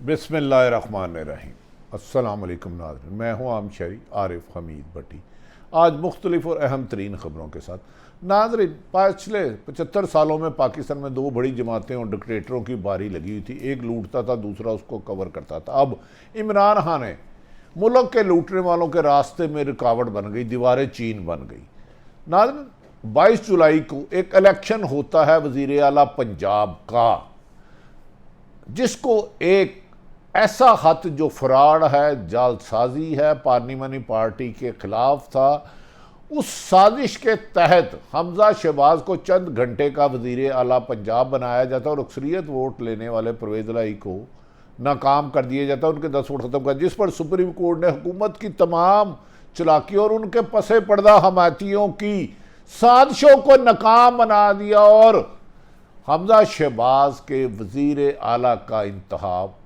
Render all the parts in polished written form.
बिस्मिल्लाहिर्रहमानिर्रहीम। अस्सलाम वालेकुम नाज़रीन, मैं हूँ आम शहरी आरिफ हमीद भट्टी। आज मुख्तलिफ और अहम तरीन ख़बरों के साथ नाज़रीन, पिछले 75 सालों में पाकिस्तान में दो बड़ी जमातें और डिक्टेटरों की बारी लगी हुई थी। एक लूटता था, दूसरा उसको कवर करता था। अब इमरान खान ने मुल्क के लूटने वालों के रास्ते में रुकावट बन गई, दीवारें चीन बन गई। नाज़रीन, 22 जुलाई को एक इलेक्शन होता है वज़ीर आला पंजाब का, जिसको एक ऐसा खत जो फ्रॉड है, जालसाजी है, पार्लिमानी पार्टी के खिलाफ था, उस साजिश के तहत हमजा शहबाज को चंद घंटे का वज़ीर आला पंजाब बनाया जाता और अक्सरियत वोट लेने वाले परवेज़ इलाही को नाकाम कर दिया जाता, उनके 10 वोट ख़त्म कर, जिस पर सुप्रीम कोर्ट ने हुकूमत की तमाम चलाकी और उनके पसे पर्दा हमायतियों की साजिशों को नाकाम बना दिया और हमजा शहबाज के वज़ीर आला का इंतखाब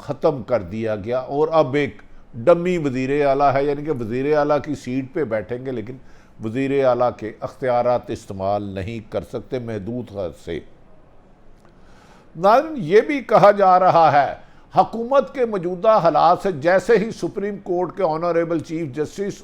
ख़त्म कर दिया गया। और अब एक डमी वज़ीर आला है, यानी कि वज़ीर आला की सीट पे बैठेंगे लेकिन वज़ीर आला के अख्तियारात इस्तेमाल नहीं कर सकते, महदूद हद से। नाज़रीन, ये भी कहा जा रहा है हुकूमत के मौजूदा हालात से जैसे ही सुप्रीम कोर्ट के ऑनरेबल चीफ जस्टिस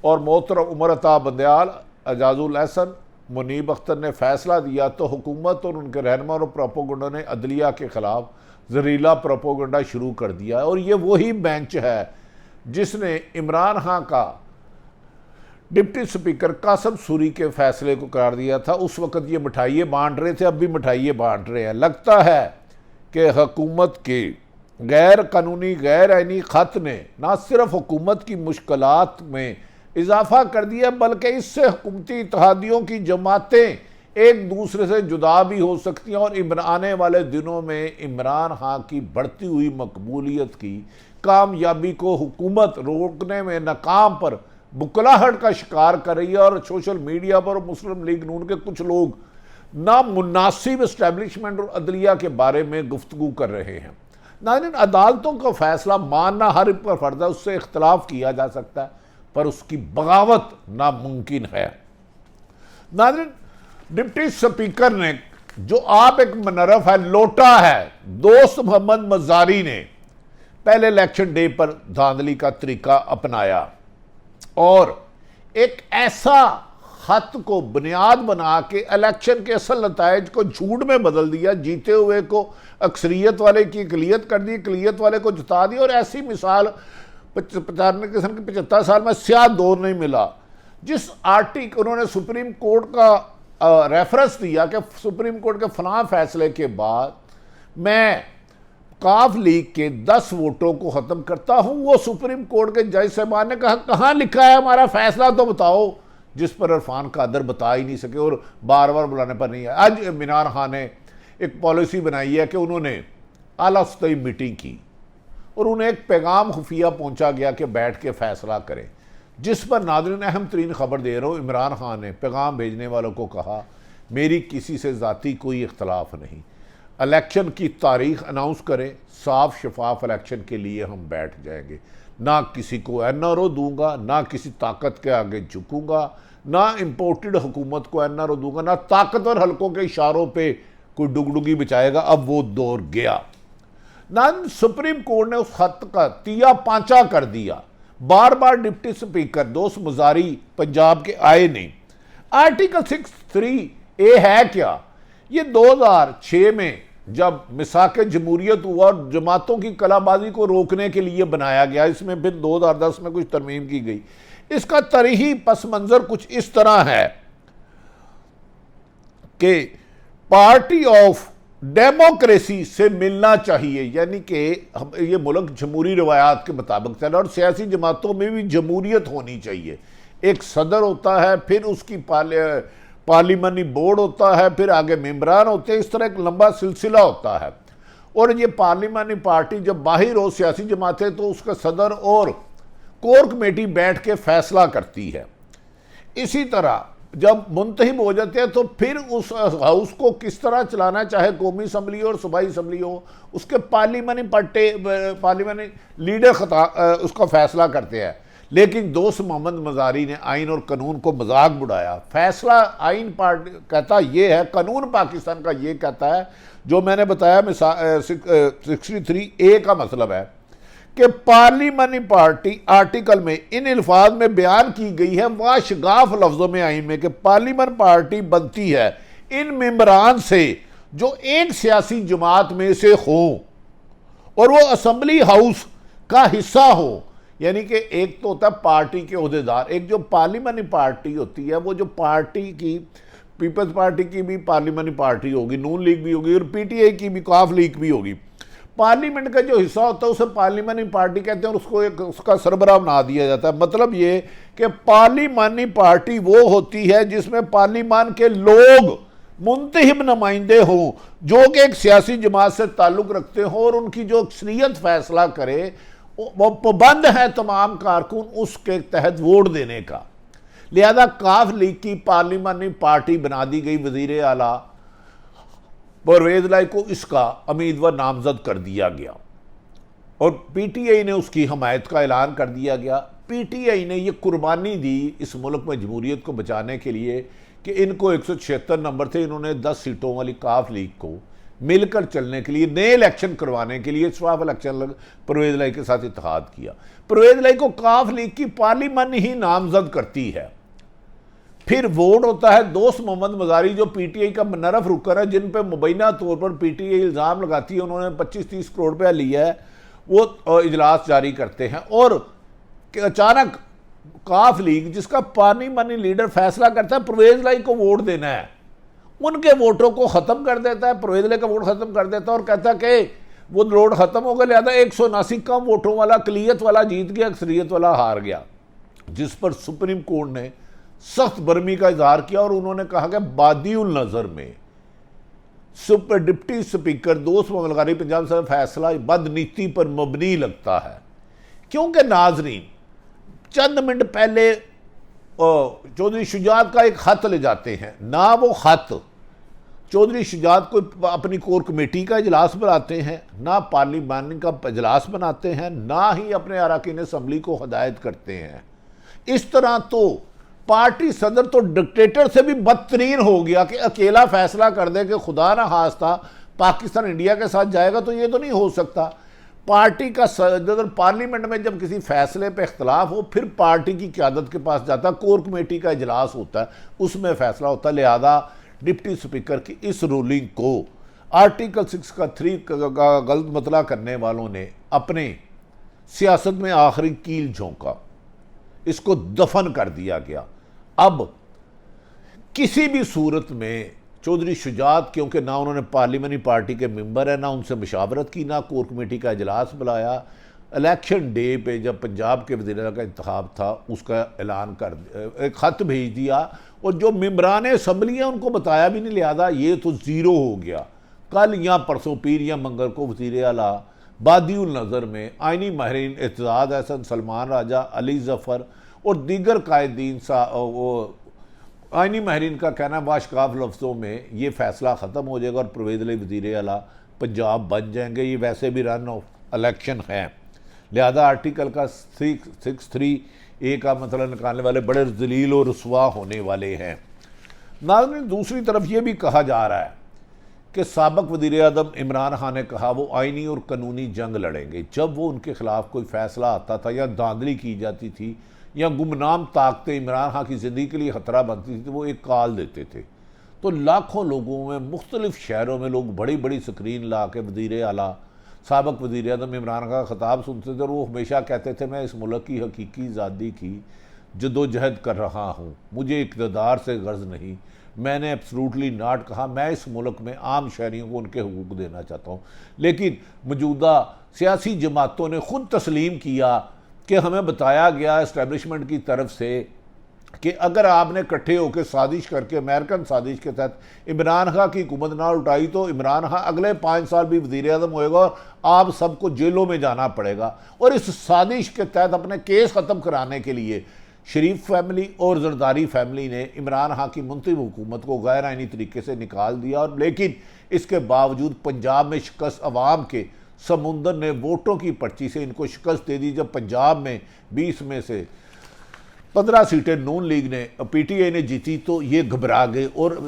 और मोहतरम उमर अता बंदयाल, एजाजुल एहसन, मुनीब अख्तर ने फैसला दिया तो हुकूमत और उनके रहनुमा और प्रोपोगंडा ने अदलिया के खिलाफ जहरीला प्रोपोगंडा शुरू कर दिया। और ये वही बेंच है जिसने इमरान खान का डिप्टी स्पीकर कासिम सूरी के फैसले को करार दिया था। उस वक्त ये मिठाइयाँ बांट रहे थे, अब भी मिठाइयाँ बांट रहे हैं। लगता है कि हुकूमत के गैर कानूनी गैर आईनी खत ने ना सिर्फ हुकूमत की मुश्किलात में इजाफा कर दिया बल्कि इससे हुकूमती इत्तेहादियों की जमातें एक दूसरे से जुदा भी हो सकती हैं और आने वाले दिनों में इमरान खान की बढ़ती हुई मकबूलियत की कामयाबी को हुकूमत रोकने में नाकाम पर बुकलाहट का शिकार कर रही है। और सोशल मीडिया पर मुस्लिम लीग नून के कुछ लोग नामुनासिब इस्टेब्लिशमेंट और अदलिया के बारे में गुफ्तगू कर रहे हैं। नाज़रीन, अदालतों का फैसला मानना हर एक पर फर्ज है, उससे इख्तलाफ किया जा सकता है पर उसकी बगावत नामुमकिन है। नाज़रीन, डिप्टी स्पीकर ने, जो आप एक मनरफ है, लोटा है, दोस्त मोहम्मद मजारी ने पहले इलेक्शन डे पर धांधली का तरीका अपनाया और एक ऐसा खत को बुनियाद बना के इलेक्शन के असल नताइज को झूठ में बदल दिया, जीते हुए को अक्सरियत वाले की अकलियत कर दी, अकलियत वाले को जिता दी। और ऐसी मिसाल 75 साल में स्याह दौर नहीं मिला। जिस आर्टिकल उन्होंने सुप्रीम कोर्ट का रेफरेंस दिया कि सुप्रीम कोर्ट के फलां फैसले के बाद मैं काफ लीग के 10 वोटों को ख़त्म करता हूं, वो सुप्रीम कोर्ट के जज साहबान ने कहा कहाँ लिखा है हमारा फैसला तो बताओ, जिस पर इरफान कादर बता ही नहीं सके और बार बार बुलाने पर नहीं है। आज इमरान खान ने एक पॉलिसी बनाई है कि उन्होंने आला सतही मीटिंग की और उन्हें एक पैगाम खुफिया पहुंचा गया कि बैठ के फैसला करें, जिस पर नाज़रीन अहम तरीन खबर दे रहा हूँ। इमरान खान ने पैगाम भेजने वालों को कहा, मेरी किसी से ज़ाती कोई इख्तलाफ नहीं, इलेक्शन की तारीख अनाउंस करें, साफ शफाफ इलेक्शन के लिए हम बैठ जाएंगे, ना किसी को NRO दूंगा, ना किसी ताकत के आगे झुकूंगा, ना इम्पोर्टेड हुकूमत को NRO दूंगा, ना ताकतवर हलकों के इशारों पर कोई डुगडुगी बचाएगा। अब वो दौर गया। ना सुप्रीम कोर्ट ने उस खत का तिया पांचा कर दिया। बार बार डिप्टी स्पीकर दोस्त मजारी पंजाब के आए नहीं। आर्टिकल 63A है क्या? ये 2006 में जब मिसाक जमहूरियत हुआ और जमातों की कलाबाजी को रोकने के लिए बनाया गया, इसमें फिर 2010 में कुछ तरमीम की गई। इसका तरीही पस मंजर कुछ इस तरह है कि पार्टी ऑफ डेमोक्रेसी से मिलना चाहिए, यानी कि ये मुल्क जमहूरी रवायात के मुताबिक चले और सियासी जमातों में भी जमहूरियत होनी चाहिए। एक सदर होता है, फिर उसकी पार्लिमानी बोर्ड होता है, फिर आगे मेंबरान होते हैं, इस तरह एक लंबा सिलसिला होता है। और ये पार्लिमानी पार्टी जब बाहर हो सियासी जमातें तो उसका सदर और कोर कमेटी बैठ के फैसला करती है। इसी तरह जब मुंतहिब हो जाते हैं तो फिर उस हाउस को किस तरह चलाना, चाहे कौमी असम्बली और सूबाई असम्बली हो, उसके पार्लिमानी लीडर उसका फैसला करते हैं। लेकिन दोस्त मोहम्मद मजारी ने आइन और कानून को मजाक उड़ाया। फैसला आइन पार्टी कहता ये है, कानून पाकिस्तान का ये कहता है, जो मैंने बताया 63A का मतलब है कि पार्लिमानी पार्टी आर्टिकल में इन अल्फाज में बयान की गई है वाशगाफ लफ्जों में आइन में कि पार्लिमान पार्टी बनती है इन मेंबरान से जो एक सियासी जमात में से हो और वो असम्बली हाउस का हिस्सा हो। यानी कि एक तो होता है पार्टी के ओहदेदार, एक जो पार्लिमानी पार्टी होती है वो जो पार्टी की, पीपल्स पार्टी की भी पार्लिमानी पार्टी होगी, नून लीग भी होगी और पीटीआई की भी, काफ लीग भी होगी। पार्लियामेंट का जो हिस्सा होता है उसे पार्लिमानी पार्टी कहते हैं और उसको एक उसका सरबराह बना दिया जाता है। मतलब ये कि पार्लिमानी पार्टी वो होती है जिसमें पार्लिमान के लोग मुंतहिब नुमाइंदे हों जो कि एक सियासी जमात से ताल्लुक़ रखते हों और उनकी जो अक्सरियत फैसला करे वो पाबंद है तमाम कारकुन उसके तहत वोट देने का। लिहाजा काफ लीग की पार्लिमानी पार्टी बना दी गई। वजीर आला परवेज लाई को इसका उम्मीदवार नामजद कर दिया गया और पीटीआई ने उसकी हमायत का ऐलान कर दिया गया। पीटीआई ने यह कुर्बानी दी इस मुल्क में जमहूरियत को बचाने के लिए कि इनको 176 नंबर थे, इन्होंने 10 सीटों वाली काफ लीग को मिलकर चलने के लिए, नए इलेक्शन करवाने के लिए स्वाफ इलेक्शन परवेज लाई के साथ इत्तेहाद किया। परवेज लाई को काफ लीग की पार्लिमान ही नामजद करती है। फिर वोट होता है दोस्त मोहम्मद मजारी जो पीटीआई का मनरफ रुकन है, जिन पर मुबैना तौर पर पीटीआई इल्ज़ाम लगाती है उन्होंने 25-30 करोड़ रुपया लिया है, वो इजलास जारी करते हैं और अचानक काफ लीग जिसका पार्लिमानी लीडर फैसला करता है परवेज लाई को वोट देना है, उनके वोटों को ख़त्म कर देता है, परवेज लाई का वोट ख़त्म कर देता है और कहता है कि वो वोट ख़त्म हो गया, लिहाजा 179 कम वोटों वाला अक़लियत वाला जीत गया, अक्सरियत वाला हार गया। जिस पर सुप्रीम कोर्ट ने सख्त बरमी का इजहार किया और उन्होंने कहा कि बादिउल नज़र में डिप्टी स्पीकर दोस्त मोहम्मद गनी पंजाब साहब फैसला बदनीति पर मबनी लगता है। क्योंकि नाजरीन चंद मिनट पहले चौधरी शुजात का एक खत ले जाते हैं, ना वो खत चौधरी शुजात को अपनी कोर कमेटी का इजलास बनाते हैं, ना पार्लियामेंट का इजलास बनाते हैं, ना ही अपने अरकान असम्बली को हदायत करते हैं। इस तरह तो पार्टी सदर तो डिक्टेटर से भी बदतरीन हो गया कि अकेला फैसला कर दे कि खुदा ना खास्ता पाकिस्तान इंडिया के साथ जाएगा, तो ये तो नहीं हो सकता। पार्टी का सदर पार्लियामेंट में जब किसी फैसले पे इख्तलाफ हो फिर पार्टी की क़यादत के पास जाता, कोर कमेटी का इजलास होता है, उसमें फैसला होता है। लिहाजा डिप्टी स्पीकर की इस रूलिंग को आर्टिकल 6 का 3 का गलत मतला करने वालों ने अपने सियासत में आखिरी कील झोंका, इसको दफन कर दिया गया। अब किसी भी सूरत में चौधरी शुजात, क्योंकि ना उन्होंने पार्लियामानी पार्टी के मेंबर है, ना उनसे मुशावरत की, ना कोर कमेटी का इजलास बुलाया, इलेक्शन डे पे जब पंजाब के वज़ीर का इंतखाब था उसका ऐलान कर एक ख़त भेज दिया और जो मेंबरान असम्बली हैं उनको बताया भी नहीं, लिहाजा ये तो ज़ीरो हो गया। कल या परसों पीर या मंगल को वज़ीर आला बादिउल नज़र में आइनी माहिरीन एतजाज़ हसन, सलमान राजा, अली ज़फ़र और दीगर कायदीन वो आइनी माहिरीन का कहना वाशकाफ लफ्ज़ों में ये फ़ैसला ख़त्म हो जाएगा और परवेज़ लाई वज़ीर आला पंजाब बन जाएंगे। ये वैसे भी रन ऑफ इलेक्शन है, लिहाजा आर्टिकल का 63A का मतलब निकालने वाले बड़े जलील और रुसवा होने वाले हैं। नाज़रीन दूसरी तरफ ये भी कहा जा रहा है कि साबिक़ वज़ीर आज़म इमरान खान ने कहा वो आइनी और कानूनी जंग लड़ेंगे। जब वो उनके ख़िलाफ़ कोई फ़ैसला आता था या धांधली की जाती थी या गुमनाम ताकतें इमरान खान की ज़िंदगी के लिए ख़तरा बनती थी तो वो एक कॉल देते थे, तो लाखों लोगों में मुख्तलिफ़ शहरों में लोग बड़ी बड़ी स्क्रीन ला के वज़ीर आला साबिक़ वज़ीर आज़म इमरान खान का ख़िताब सुनते थे और वो हमेशा कहते थे मैं इस मुल्क की हकीकी आज़ादी की जदोजहद कर रहा हूँ, मुझे इक़्तिदार से गर्ज़ नहीं, मैंने एब्सोल्युटली नॉट कहा, मैं इस मुल्क में आम शहरियों को उनके हुकूक देना चाहता हूँ। लेकिन मौजूदा सियासी जमातों ने ख़ुद तस्लीम किया कि हमें बताया गया इस्टेब्लिशमेंट की तरफ से कि अगर आपने इकट्ठे होकर साजिश करके अमेरिकन साजिश के तहत इमरान खान की हुकूमत ना उठाई तो इमरान खान अगले 5 साल भी वज़ीर आज़म होएगा और आप सबको जेलों में जाना पड़ेगा। और इस साजिश के तहत अपने केस ख़त्म कराने के लिए शरीफ फैमिली और जरदारी फैमिली ने इमरान खान की मुंतखब हुकूमत को गैर आइनी तरीके से निकाल दिया। और लेकिन इसके बावजूद पंजाब में शिकस्त अवाम के समुंदर ने वोटों की पर्ची से इनको शिकस्त दे दी। जब पंजाब में 20 में से 15 सीटें नून लीग ने पीटीआई ने जीती तो ये घबरा गए और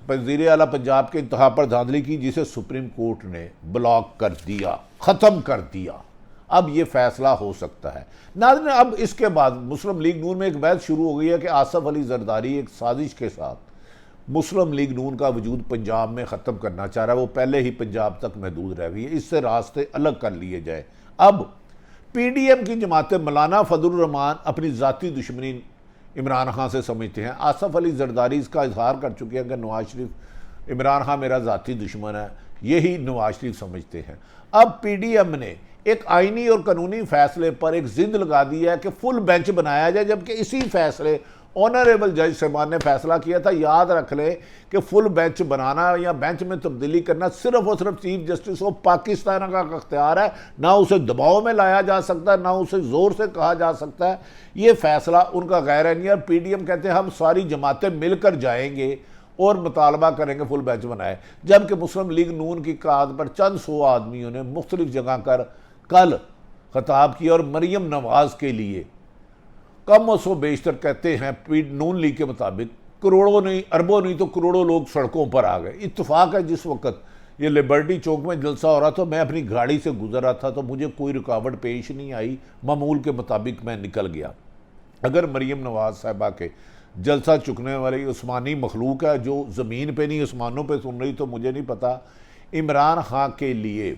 वज़ीर आला पंजाब के इंतहा पर धांधली की, जिसे सुप्रीम कोर्ट ने ब्लॉक कर दिया, ख़त्म कर दिया। अब ये फैसला हो सकता है। नाज़रीन, अब इसके बाद मुस्लिम लीग नून में एक बहस शुरू हो गई है कि आसफ अली जरदारी एक साजिश के साथ मुस्लिम लीग नून का वजूद पंजाब में ख़त्म करना चाह रहा है। वो पहले ही पंजाब तक महदूद रह गई है, इससे रास्ते अलग कर लिए जाए। अब पीडीएम की जमात मौलाना फजलुर रहमान अपनी ज़ाती दुश्मनी इमरान खान से समझते हैं। आसफ अली जरदारी इसका इजहार कर चुके हैं कि नवाज शरीफ, इमरान खान मेरा ज़ाती दुश्मन है, यही नवाज शरीफ समझते हैं। अब पीडीएम ने एक आइनी और कानूनी फैसले पर एक जिद लगा दी है कि फुल बेंच बनाया जाए, जबकि इसी फैसले ऑनरेबल जज साहबान ने फैसला किया था। याद रख लें कि फुल बेंच बनाना या बेंच में तब्दीली करना सिर्फ और सिर्फ चीफ जस्टिस ऑफ पाकिस्तान का अख्तियार है। ना उसे दबाव में लाया जा सकता है, ना उसे ज़ोर से कहा जा सकता है। ये फैसला उनका गैर है नहीं। और पीडीएम कहते हैं हम सारी जमातें मिलकर जाएंगे और मुतालबा करेंगे फुल बेंच बनाए, जबकि मुस्लिम लीग नून की काद पर चंद सौ आदमियों ने मुख्तलिफ जगह कर कल खिताब किया और मरीम नवाज के लिए कम सो बेशतर कहते हैं नून लीग के मुताबिक करोड़ों नहीं, अरबों नहीं तो करोड़ों लोग सड़कों पर आ गए। इत्तेफाक है, जिस वक्त ये लिबर्टी चौक में जलसा हो रहा था, मैं अपनी गाड़ी से गुजर रहा था तो मुझे कोई रुकावट पेश नहीं आई, मामूल के मुताबिक मैं निकल गया। अगर मरीम नवाज साहबा के जलसा चुकने वाली उस्मानी मखलूक है जो ज़मीन पे नहीं आसमानों पे सुन रही, तो मुझे नहीं पता इमरान खां के लिए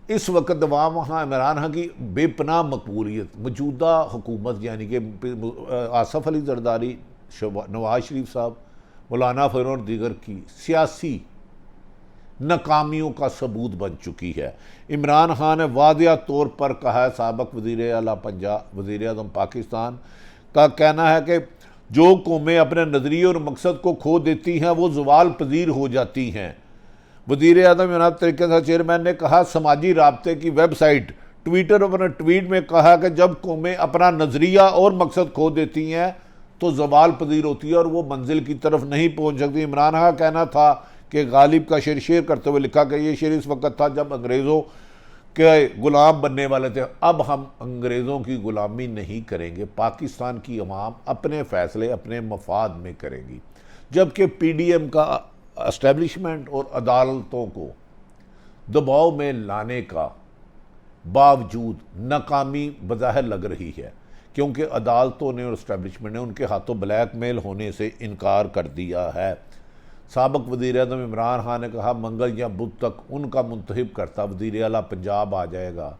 इस वक्त वहाँ इमरान खां की बेपनाह मकबूलियत मौजूदा हुकूमत यानी कि आसफ अली जरदारी, नवाज शरीफ साहब, मौलाना फजल और दीगर की सियासी नाकामियों का सबूत बन चुकी है। इमरान खान ने वादिया तौर पर कहा है, साबिक़ वज़ीर आला पंजाब, वज़ीर आज़म पाकिस्तान का कहना है कि जो कौमें अपने नज़रिए और मकसद को खो देती हैं वो ज़वाल पजीर हो जाती हैं। वज़ीर आज़म इमरान तरीके से चेयरमैन ने कहा, समाजी राब्ते की वेबसाइट ट्विटर अपने ट्वीट में कहा कि जब कौमें अपना नज़रिया और मकसद खो देती हैं तो ज़वाल पजीर होती है और वो मंजिल की तरफ नहीं पहुँच सकती। इमरान का कहना था कि गालिब का शेर करते हुए लिखा कि ये शेर इस वक्त था जब अंग्रेज़ों के ग़ुलाम बनने वाले थे। अब हम अंग्रेज़ों की ग़ुलामी नहीं करेंगे, पाकिस्तान की अवाम अपने फ़ैसले अपने मफाद में करेंगी। जबकि पीडीएम का एस्टेब्लिशमेंट और अदालतों को दबाव में लाने का बावजूद नाकामी बज़ाहिर लग रही है, क्योंकि अदालतों ने और एस्टेब्लिशमेंट ने उनके हाथों ब्लैकमेल होने से इनकार कर दिया है। साबिक़ वज़ीर आज़म इमरान खान ने कहा मंगल या बुध तक उनका मुंतखब करता वज़ीर आला पंजाब आ जाएगा।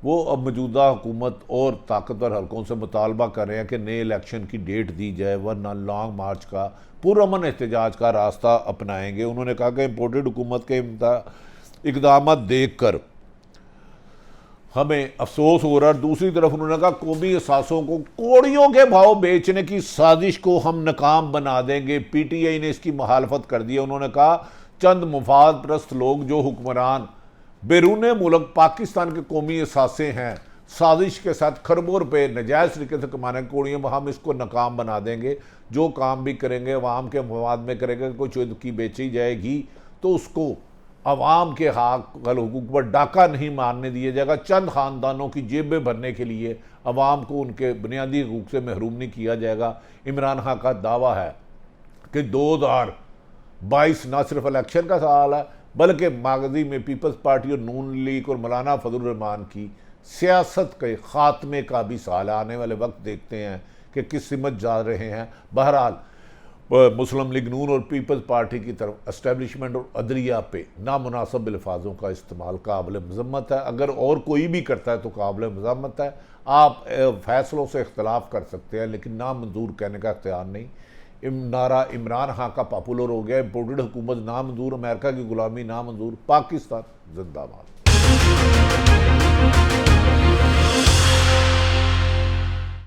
वो अब मौजूदा हुकूमत और ताकतवर हलकों से मुतालबा कर रहे हैं कि नए इलेक्शन की डेट दी जाए, वरना लॉन्ग मार्च का पुरअमन एहतजाज का रास्ता अपनाएंगे। उन्होंने कहा कि इम्पोर्टेड हुकूमत के इकदाम देख कर हमें अफसोस हो रहा है। दूसरी तरफ उन्होंने कहा कौमी असासों को कोड़ियों के भाव बेचने की साजिश को हम नाकाम बना देंगे। पीटीआई ने इसकी मुखालफत कर दी। उन्होंने कहा चंद मुफाद परस्त लोग जो हुक्मरान बैरून मुल्क पाकिस्तान के कौमी असासे हैं, साजिश के साथ खरबों रुपये नजायज़ तरीके से कमाने की कोड़ियों में हम इसको नाकाम बना देंगे। जो काम भी करेंगे अवाम के मवाद में करेंगे। कोई चीज़ की बेची जाएगी तो उसको अवाम के हकूक़ पर डाका नहीं मारने दिया जाएगा। चंद ख़ानदानों की जेबें भरने के लिए अवाम को उनके बुनियादी हकूक़ से महरूम नहीं किया जाएगा। इमरान खान का दावा है कि 2022 न सिर्फ इलेक्शन का साल है बल्कि माजी में पीपल्स पार्टी और नून लीग और मौलाना फजलुर रहमान की सियासत के ख़ात्मे का भी साल है। आने वाले वक्त देखते हैं कि किस सिमत जा रहे हैं। बहरहाल मुस्लिम लीग नून और पीपल्स पार्टी की तरफ एस्टेब्लिशमेंट और अदलिया पे नामुनासिब अल्फाजों का इस्तेमाल काबिल मज़म्मत है। अगर और कोई भी करता है तो काबिल मज़म्मत है। आप फैसलों से इख्तलाफ कर सकते हैं लेकिन नामंजूर कहने का इख्तियार नहीं। नारा इमरान खान का पॉपुलर हो गया, इम्पोर्टेड हुकूमत नामंजूर, अमेरिका की गुलामी नामंजूर, पाकिस्तान जिंदाबाद।